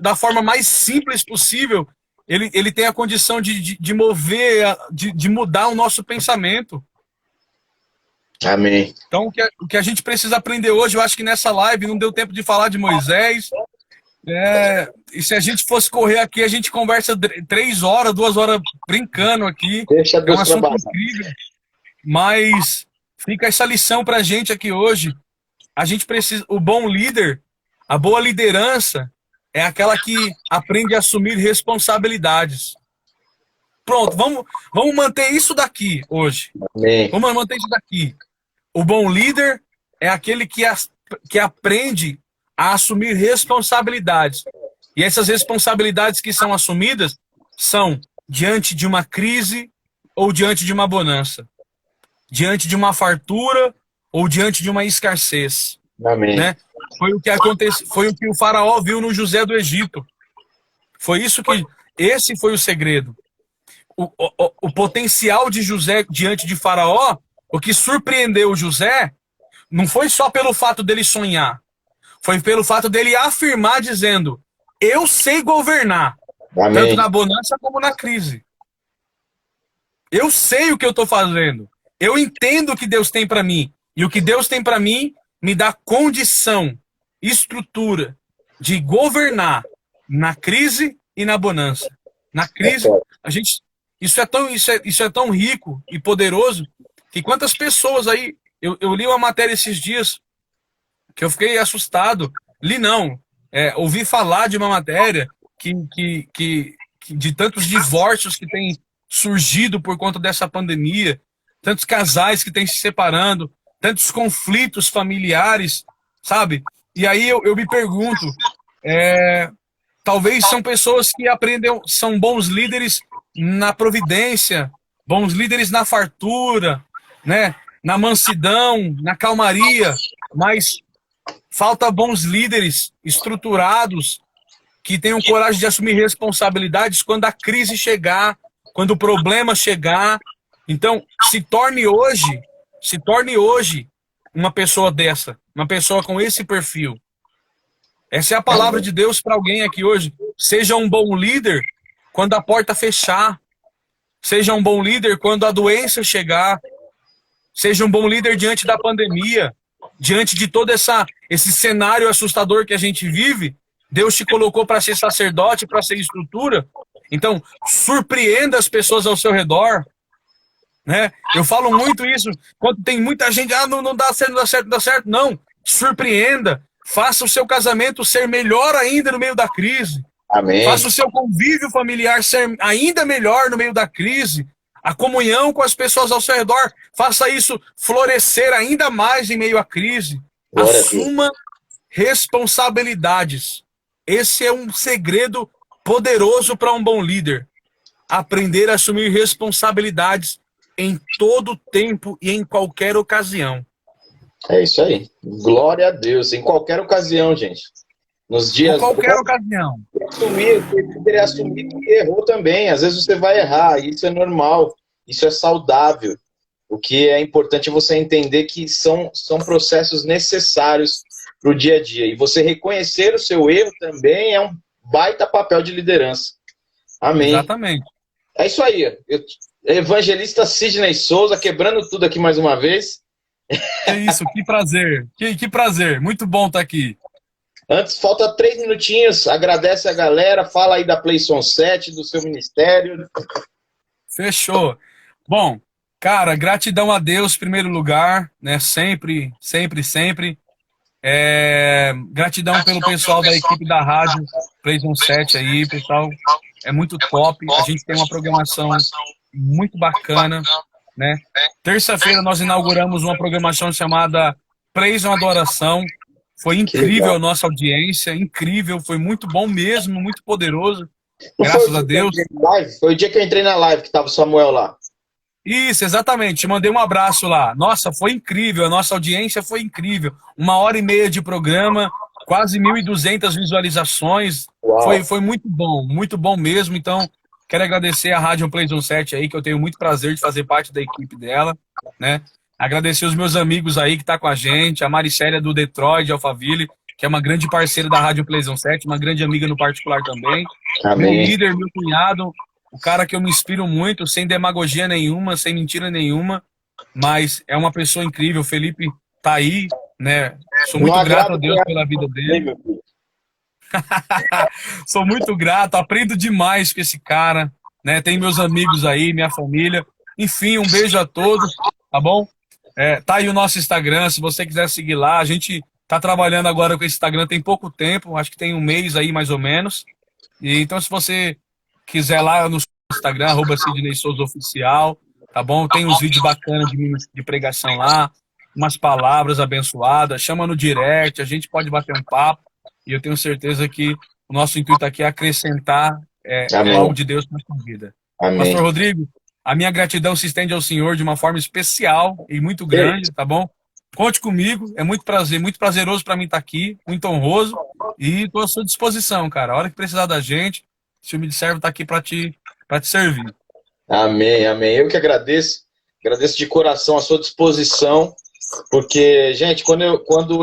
da forma mais simples possível, ele tem a condição de mover, de mudar o nosso pensamento. Amém. Então, o que a gente precisa aprender hoje, eu acho que nessa live não deu tempo de falar de Moisés. E se a gente fosse correr aqui, a gente conversa 3 horas, 2 horas brincando aqui. Deixa Deus é um assunto trabalhar. incrível. Mas fica essa lição pra gente aqui hoje. A gente precisa, o bom líder, a boa liderança é aquela que aprende a assumir responsabilidades. Pronto, vamos manter isso daqui hoje. Amém. Vamos manter isso daqui. O bom líder é aquele que aprende a assumir responsabilidades. E essas responsabilidades que são assumidas são diante de uma crise ou diante de uma bonança. Diante de uma fartura ou diante de uma escassez. Amém. Né? Foi o que aconteceu, foi o que o faraó viu no José do Egito. Esse foi o segredo. O potencial de José diante de faraó, o que surpreendeu José, não foi só pelo fato dele sonhar, foi pelo fato dele afirmar dizendo: eu sei governar, Amém. tanto na bonança como na crise. Eu sei o que eu estou fazendo. Eu entendo o que Deus tem para mim. E o que Deus tem para mim me dá condição, estrutura de governar na crise e na bonança. Na crise, isso é tão rico e poderoso que quantas pessoas aí... Eu li uma matéria esses dias que eu fiquei assustado. Li não. Ouvi falar de uma matéria de tantos divórcios que têm surgido por conta dessa pandemia, tantos casais que têm se separando, tantos conflitos familiares, sabe? E aí eu me pergunto, talvez são pessoas que são bons líderes na providência, bons líderes na fartura, né? Na mansidão, na calmaria, mas falta bons líderes estruturados que tenham coragem de assumir responsabilidades quando a crise chegar, quando o problema chegar. Então, se torne hoje uma pessoa dessa, uma pessoa com esse perfil. Essa é a palavra de Deus para alguém aqui hoje. Seja um bom líder quando a porta fechar. Seja um bom líder quando a doença chegar. Seja um bom líder diante da pandemia. Diante de todo esse cenário assustador que a gente vive, Deus te colocou para ser sacerdote, para ser estrutura. Então, surpreenda as pessoas ao seu redor. Né? Eu falo muito isso quando tem muita gente, não dá certo, não dá certo, não dá certo. Não, surpreenda. Faça o seu casamento ser melhor ainda no meio da crise. Amém. Faça o seu convívio familiar ser ainda melhor no meio da crise. a comunhão com as pessoas ao seu redor. Faça isso florescer ainda mais em meio à crise. Glória a Deus. Assuma responsabilidades. Esse é um segredo poderoso para um bom líder. Aprender a assumir responsabilidades em todo tempo e em qualquer ocasião. É isso aí. Glória a Deus. Em qualquer ocasião, gente. Nos dias. Em qualquer ocasião. Assumir que errou também. Às vezes você vai errar. Isso é normal. Isso é saudável. O que é importante é você entender que são processos necessários para o dia a dia. E você reconhecer o seu erro também é um baita papel de liderança. Amém. Exatamente. É isso aí. Evangelista Sidney Souza, quebrando tudo aqui mais uma vez. É isso, que prazer. Que prazer. Muito bom estar aqui. Antes, falta 3 minutinhos. Agradece a galera. Fala aí da Playson 7, do seu ministério. Fechou. Bom, cara, gratidão a Deus em primeiro lugar, né? Sempre. Gratidão pelo pessoal da equipe da rádio Playson 7 aí, pessoal. É muito top. A gente tem uma programação muito bacana, né? Terça-feira nós inauguramos uma programação chamada Playson Adoração. Foi incrível a nossa audiência, incrível, foi muito bom mesmo, muito poderoso. Graças a Deus. Foi o dia que eu entrei na live que tava o Samuel lá. Isso, exatamente. Te mandei um abraço lá. Nossa, foi incrível. A nossa audiência foi incrível. 1h30 de programa, quase 1.200 visualizações. Foi muito bom mesmo. Então, quero agradecer a Rádio Playson 7 aí, que eu tenho muito prazer de fazer parte da equipe dela, né? Agradecer os meus amigos aí que tá com a gente, a Maricélia do Detroit, de Alphaville, que é uma grande parceira da Rádio Playson 7, uma grande amiga no particular também. Amém. Meu líder, meu cunhado, o cara que eu me inspiro muito, sem demagogia nenhuma, sem mentira nenhuma, mas é uma pessoa incrível. O Felipe tá aí, né? Sou muito grato a Deus pela vida dele. Sou muito grato, aprendo demais com esse cara, né? Tem meus amigos aí, minha família. Enfim, um beijo a todos, tá bom? Tá aí o nosso Instagram, se você quiser seguir lá. A gente tá trabalhando agora com esse Instagram tem pouco tempo, acho que tem um mês aí mais ou menos. E então, se você quiser lá no Instagram, @Sidney Souza Oficial, tá bom? Tem uns vídeos bacanas de pregação lá, umas palavras abençoadas, chama no direct, a gente pode bater um papo, e eu tenho certeza que o nosso intuito aqui é acrescentar algo de Deus na sua vida. Amém. Pastor Rodrigo, a minha gratidão se estende ao Senhor de uma forma especial e muito grande, tá bom? Conte comigo, é muito prazeroso para mim estar aqui, muito honroso, e estou à sua disposição, cara. A hora que precisar da gente, o filme de servo está aqui para te servir. Amém, amém. Eu que agradeço de coração a sua disposição, porque, gente, quando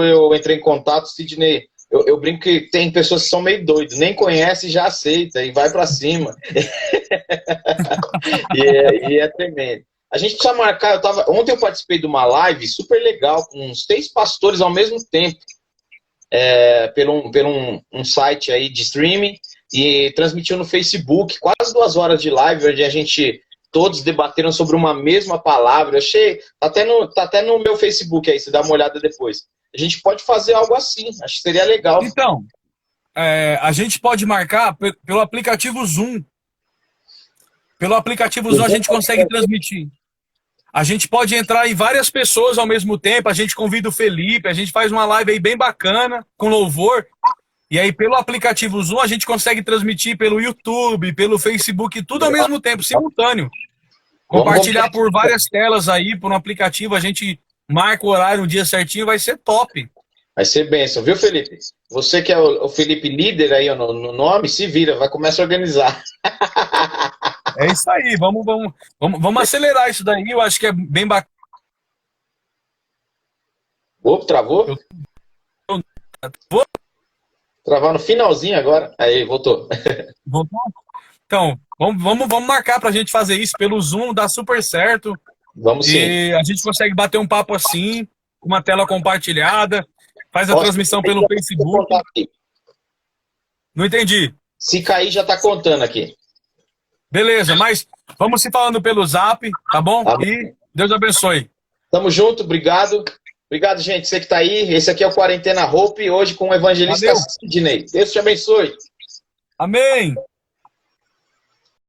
eu entrei em contato, Sidney, eu brinco que tem pessoas que são meio doidas, nem conhece e já aceita, e vai para cima. e é tremendo. A gente precisa marcar, ontem eu participei de uma live super legal, com uns 3 pastores ao mesmo tempo, pelo um site aí de streaming, e transmitiu no Facebook, quase 2 horas de live, onde a gente todos debateram sobre uma mesma palavra. Eu achei, tá até no meu Facebook aí, você dá uma olhada depois. A gente pode fazer algo assim, acho que seria legal. Então, a gente pode marcar pelo aplicativo Zoom. Pelo aplicativo Zoom a gente consegue transmitir. A gente pode entrar em várias pessoas ao mesmo tempo, a gente convida o Felipe, a gente faz uma live aí bem bacana, com louvor. E aí, pelo aplicativo Zoom, a gente consegue transmitir pelo YouTube, pelo Facebook, tudo ao mesmo tempo, simultâneo. Compartilhar por várias telas aí, por um aplicativo, a gente marca o horário, um dia certinho, vai ser top. Vai ser bênção, viu, Felipe? Você que é o Felipe líder aí no nome, se vira, vai começar a organizar. É isso aí, vamos acelerar isso daí, eu acho que é bem bacana. Opa, travou? Vou travar no finalzinho agora. Aí, voltou. Então, vamos marcar pra gente fazer isso pelo Zoom, dá super certo. Vamos sim. E a gente consegue bater um papo assim, com uma tela compartilhada, faz a transmissão pelo Facebook. Não entendi. Se cair, já tá contando aqui. Beleza, mas vamos se falando pelo Zap, tá bom? E Deus abençoe. Tamo junto, obrigado. Obrigado, gente, você que tá aí. Esse aqui é o Quarentena Hope, hoje com o evangelista Sidney. Deus te abençoe. Amém.